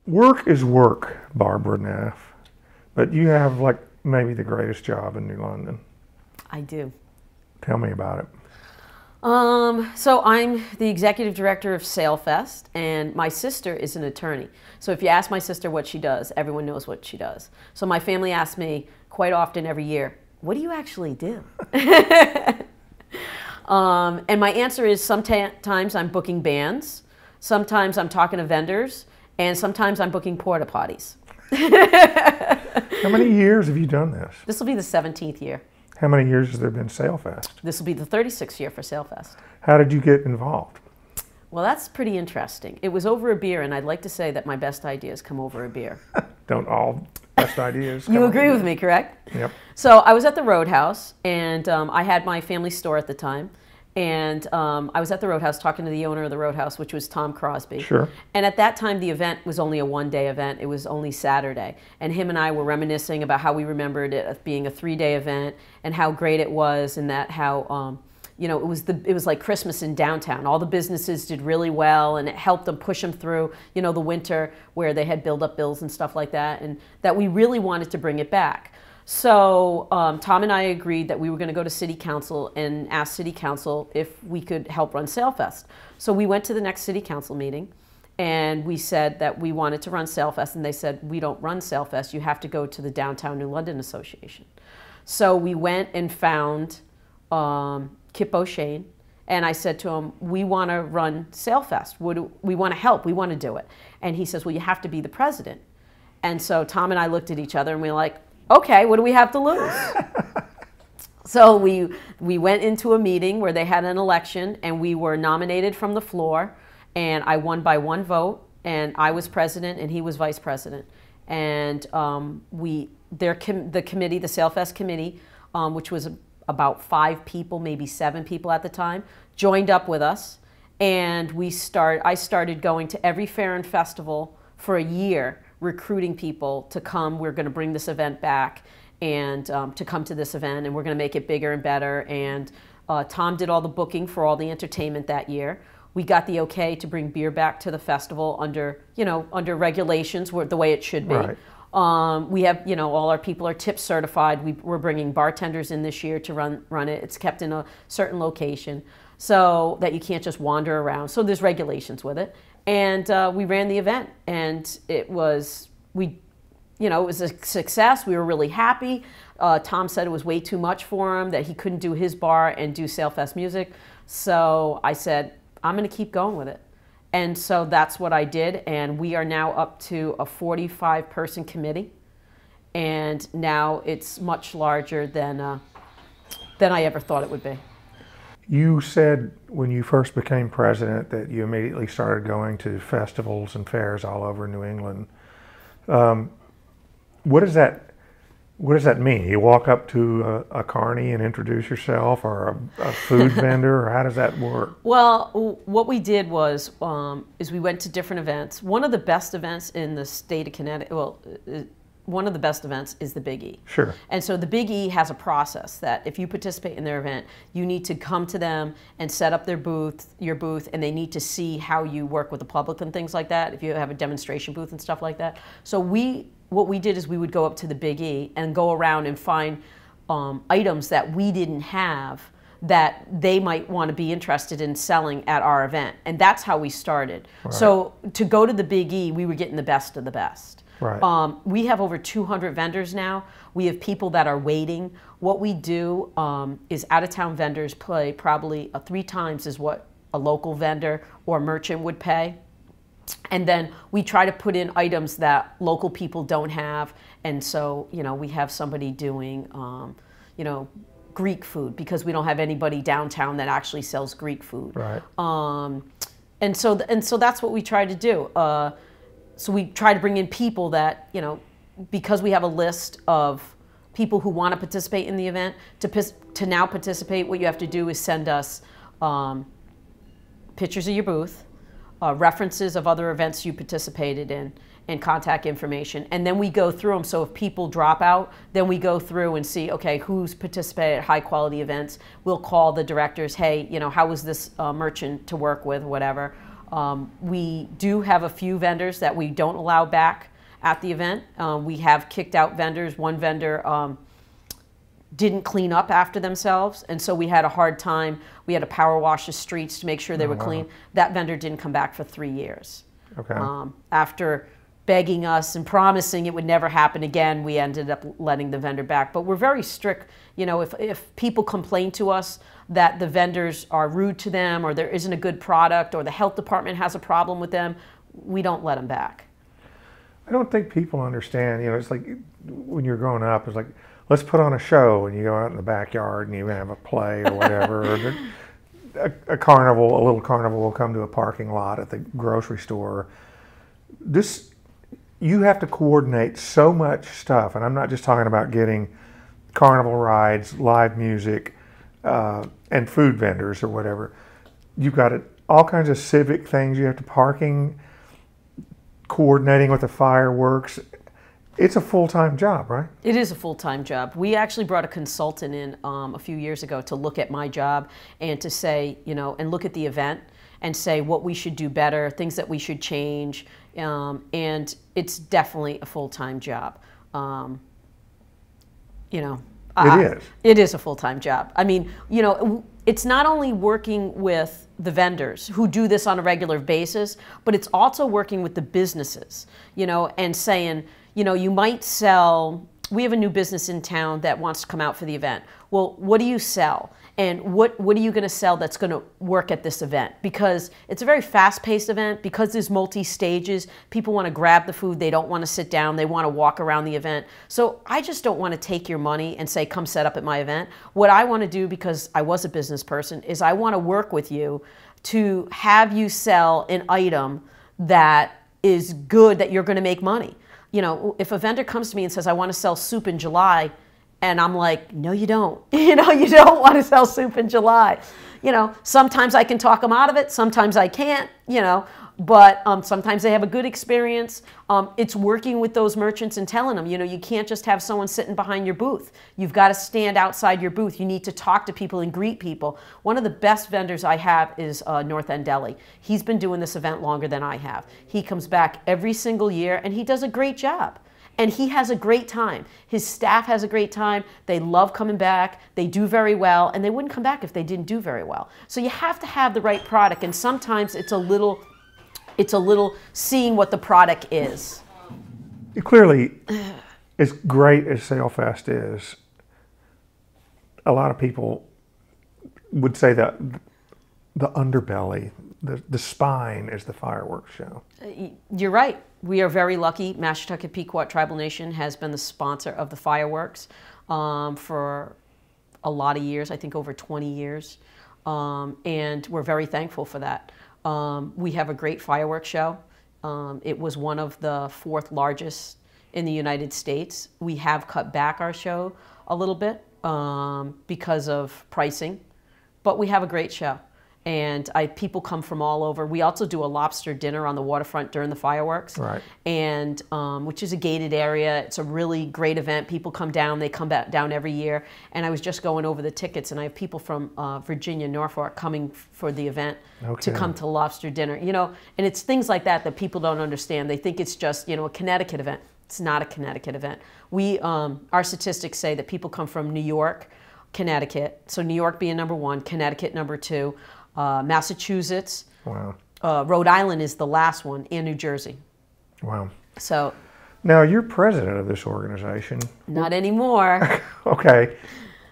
Work is work, Barbara Neff, but you have like maybe the greatest job in New London. I do. Tell me about it. So I'm the executive director of Sailfest, and my sister is an attorney. So if you ask my sister what she does, everyone knows what she does. So my family asks me quite often every year, what do you actually do? And my answer is sometimes I'm booking bands, sometimes I'm talking to vendors, and sometimes I'm booking porta potties. How many years have you done this? This will be the 17th year. How many years has there been Sailfest? This will be the 36th year for Sailfest. How did you get involved? Well, that's pretty interesting. It was over a beer, and I'd like to say that my best ideas come over a beer. Don't all best ideas You agree with me, correct? Yep. So I was at the Roadhouse, and I had my family store at the time. And I was at the Roadhouse talking to the owner of the Roadhouse, which was Tom Crosby. Sure. And at that time, the event was only a one-day event. It was only Saturday. And him and I were reminiscing about how we remembered it as being a three-day event and how great it was, and that how, you know, it was like Christmas in downtown. All the businesses did really well, and it helped them push them through, you know, the winter where they had build-up bills and stuff like that, and that we really wanted to bring it back. So Tom and I agreed that we were going to go to City Council and ask City Council if we could help run Sailfest. So we went to the next City Council meeting, and we said that we wanted to run Sailfest, and they said, we don't run Sailfest, you have to go to the Downtown New London Association. So we went and found Kip O'Shane, and I said to him, we want to run Sailfest. We want to help, we want to do it. And he says, well, you have to be the president. And so Tom and I looked at each other, and we were like, okay, what do we have to lose? So we went into a meeting where they had an election, and we were nominated from the floor, and I won by one vote, and I was president and he was vice president. And the committee, the Sailfest committee, which was about 5 people, maybe 7 people at the time, joined up with us, and I started going to every fair and festival for a year, recruiting people to come. We're going to bring this event back, and to come to this event, and we're going to make it bigger and better. And Tom did all the booking for all the entertainment that year. We got the okay to bring beer back to the festival under, you know, under regulations, the way it should be. Right. We have, you know, all our people are tip certified. We're bringing bartenders in this year to run it. It's kept in a certain location so that you can't just wander around. So there's regulations with it. And we ran the event, and it was, it was a success. We were really happy. Tom said it was way too much for him, that he couldn't do his bar and do Sailfest music. So I said, I'm going to keep going with it. And so that's what I did, and we are now up to a 45-person committee, and now it's much larger than I ever thought it would be. You said when you first became president that you immediately started going to festivals and fairs all over New England. What does that mean? You walk up to a carny and introduce yourself, or a food vendor, or how does that work? Well, what we did was is we went to different events. One of the best events in the state of Connecticut, one of the best events is the Big E. Sure. And so the Big E has a process that if you participate in their event, you need to come to them and set up your booth, and they need to see how you work with the public and things like that, if you have a demonstration booth and stuff like that. So what we did is we would go up to the Big E and go around and find items that we didn't have that they might want to be interested in selling at our event. And that's how we started. Right. So to go to the Big E, we were getting the best of the best. Right. We have over 200 vendors now. We have people that are waiting. What we do is out-of-town vendors pay probably 3 times as what a local vendor or merchant would pay. And then we try to put in items that local people don't have. And so, you know, we have somebody doing, you know, Greek food, because we don't have anybody downtown that actually sells Greek food. Right. And so that's what we try to do. So we try to bring in people that, you know, because we have a list of people who want to participate in the event, to now participate, what you have to do is send us pictures of your booth, references of other events you participated in, and contact information. And then we go through them. So if people drop out, then we go through and see, okay, who's participated at high quality events. We'll call the directors, hey, you know, how was this merchant to work with, whatever. We do have a few vendors that we don't allow back at the event. We have kicked out vendors. One vendor didn't clean up after themselves, and so we had a hard time. We had to power wash the streets to make sure they were clean. That vendor didn't come back for 3 years. Okay. After begging us and promising it would never happen again, we ended up letting the vendor back. But we're very strict. You know, if people complain to us that the vendors are rude to them, or there isn't a good product, or the health department has a problem with them, we don't let them back. I don't think people understand, you know, it's like when you're growing up, it's like, let's put on a show, and you go out in the backyard and you have a play or whatever. Or a carnival, a little carnival will come to a parking lot at the grocery store. You have to coordinate so much stuff, and I'm not just talking about getting carnival rides, live music, and food vendors or whatever. You've got all kinds of civic things. You have to parking, coordinating with the fireworks. It's a full-time job, right? It is a full-time job. We actually brought a consultant in a few years ago to look at my job and to say, you know, and look at the event and say what we should do better, things that we should change, and it's definitely a full-time job. You know, it is a full-time job. I mean, you know, it's not only working with the vendors who do this on a regular basis, but it's also working with the businesses, you know, and saying, you know, you might sell, we have a new business in town that wants to come out for the event. Well, what do you sell? And what are you going to sell that's going to work at this event? Because it's a very fast-paced event. Because there's multi-stages, people want to grab the food. They don't want to sit down. They want to walk around the event. So I just don't want to take your money and say, come set up at my event. What I want to do, because I was a business person, is I want to work with you to have you sell an item that is good, that you're going to make money. You know, if a vendor comes to me and says, I want to sell soup in July, and I'm like, no, you don't. You know, you don't want to sell soup in July. You know, sometimes I can talk them out of it. Sometimes I can't, you know, but sometimes they have a good experience. It's working with those merchants and telling them, you know, you can't just have someone sitting behind your booth. You've got to stand outside your booth. You need to talk to people and greet people. One of the best vendors I have is North End Deli. He's been doing this event longer than I have. He comes back every single year, and he does a great job. And he has a great time. His staff has a great time. They love coming back. They do very well, and they wouldn't come back if they didn't do very well. So you have to have the right product, and sometimes it's a little seeing what the product is. Clearly, as great as Sailfest is, a lot of people would say that the underbelly, the spine is the fireworks show. You're right. We are very lucky. Mashantucket Pequot Tribal Nation has been the sponsor of the fireworks for a lot of years, I think over 20 years. And we're very thankful for that. We have a great fireworks show. It was one of the 4th largest in the United States. We have cut back our show a little bit because of pricing, but we have a great show. And people come from all over. We also do a lobster dinner on the waterfront during the fireworks, right? And which is a gated area. It's a really great event. People come down. They come back down every year. And I was just going over the tickets, and I have people from Virginia, Norfolk, coming for the event to come to lobster dinner. You know, and it's things like that that people don't understand. They think it's just, you know, a Connecticut event. It's not a Connecticut event. Our statistics say that people come from New York, Connecticut. So New York being number 1, Connecticut number 2. Massachusetts, wow. Rhode Island is the last one, and New Jersey. Wow. So now you're president of this organization. Not anymore. Okay.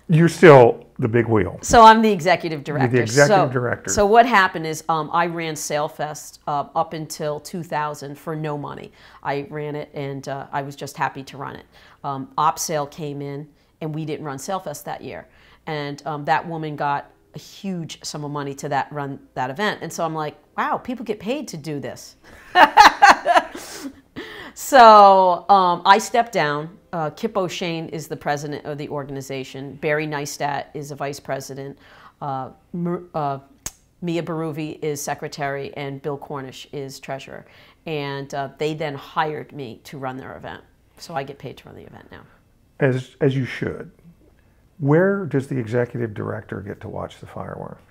You're still the big wheel. So I'm the executive director. You're the executive director. So what happened is I ran Sailfest up until 2000 for no money. I ran it, and I was just happy to run it. OpSail came in, and we didn't run Sailfest that year. And that woman got a huge sum of money to run that event. And so I'm like, wow, people get paid to do this. So I stepped down. Kip O'Shane is the president of the organization. Barry Neistat is the vice president. Mia Baruvi is secretary, and Bill Cornish is treasurer. And they then hired me to run their event. So I get paid to run the event now. As you should. Where does the executive director get to watch the fireworks?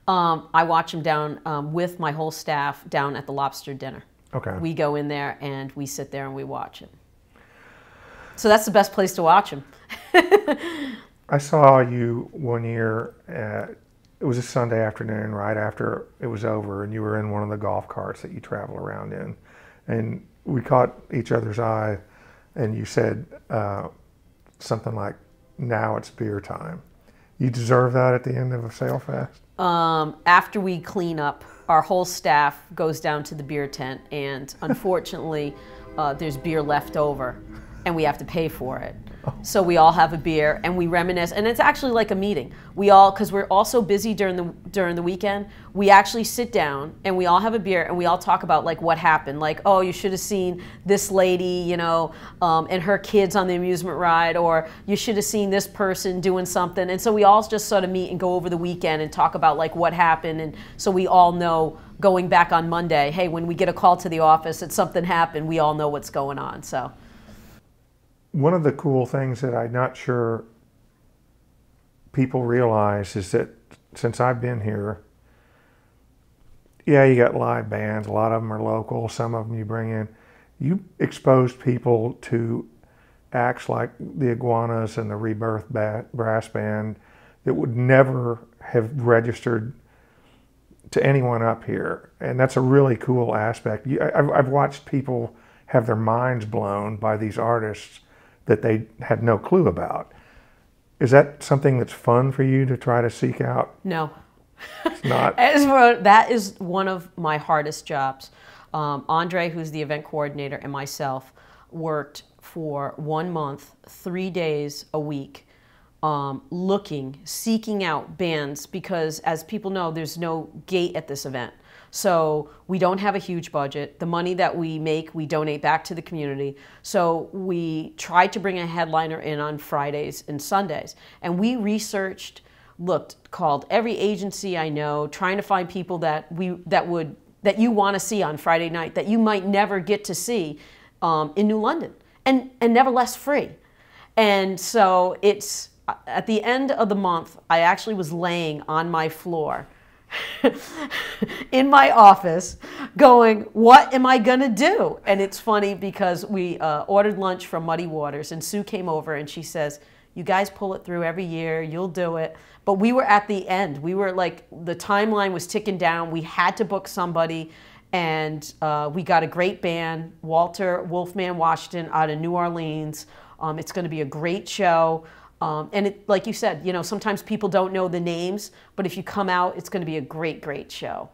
I watch them down with my whole staff down at the lobster dinner. Okay. We go in there and we sit there and we watch it. So that's the best place to watch them. I saw you one year. It was a Sunday afternoon, right after it was over, and you were in one of the golf carts that you travel around in, and we caught each other's eye, and you said something like, "Now it's beer time." You deserve that at the end of a Sailfest? After we clean up, our whole staff goes down to the beer tent, and unfortunately, there's beer left over, and we have to pay for it. So we all have a beer, and we reminisce, and it's actually like a meeting. We all, because we're all so busy during the weekend, we actually sit down, and we all have a beer, and we all talk about like what happened. Like, oh, you should have seen this lady, you know, and her kids on the amusement ride, or you should have seen this person doing something. And so we all just sort of meet and go over the weekend and talk about like what happened, and so we all know going back on Monday, hey, when we get a call to the office that something happened, we all know what's going on. So. One of the cool things that I'm not sure people realize is that since I've been here, yeah, you got live bands. A lot of them are local. Some of them you bring in. You exposed people to acts like the Iguanas and the Rebirth Brass Band that would never have registered to anyone up here. And that's a really cool aspect. I've watched people have their minds blown by these artists that they had no clue about. Is that something that's fun for you to try to seek out? No. It's not? That is one of my hardest jobs. Andre, who's the event coordinator, and myself worked for 1 month, 3 days a week, seeking out bands, because as people know, there's no gate at this event. So we don't have a huge budget. The money that we make, we donate back to the community. So we tried to bring a headliner in on Fridays and Sundays. And we researched, called every agency I know, trying to find people that you want to see on Friday night, that you might never get to see in New London, and nevertheless free. And so it's, at the end of the month, I actually was laying on my floor in my office going, what am I gonna do? And it's funny because we ordered lunch from Muddy Waters, and Sue came over and she says, you guys pull it through every year, you'll do it. But we were at the end. We were like, the timeline was ticking down. We had to book somebody, and we got a great band, Walter Wolfman Washington out of New Orleans. It's gonna be a great show. And like you said, you know, sometimes people don't know the names, but if you come out, it's going to be a great, great show.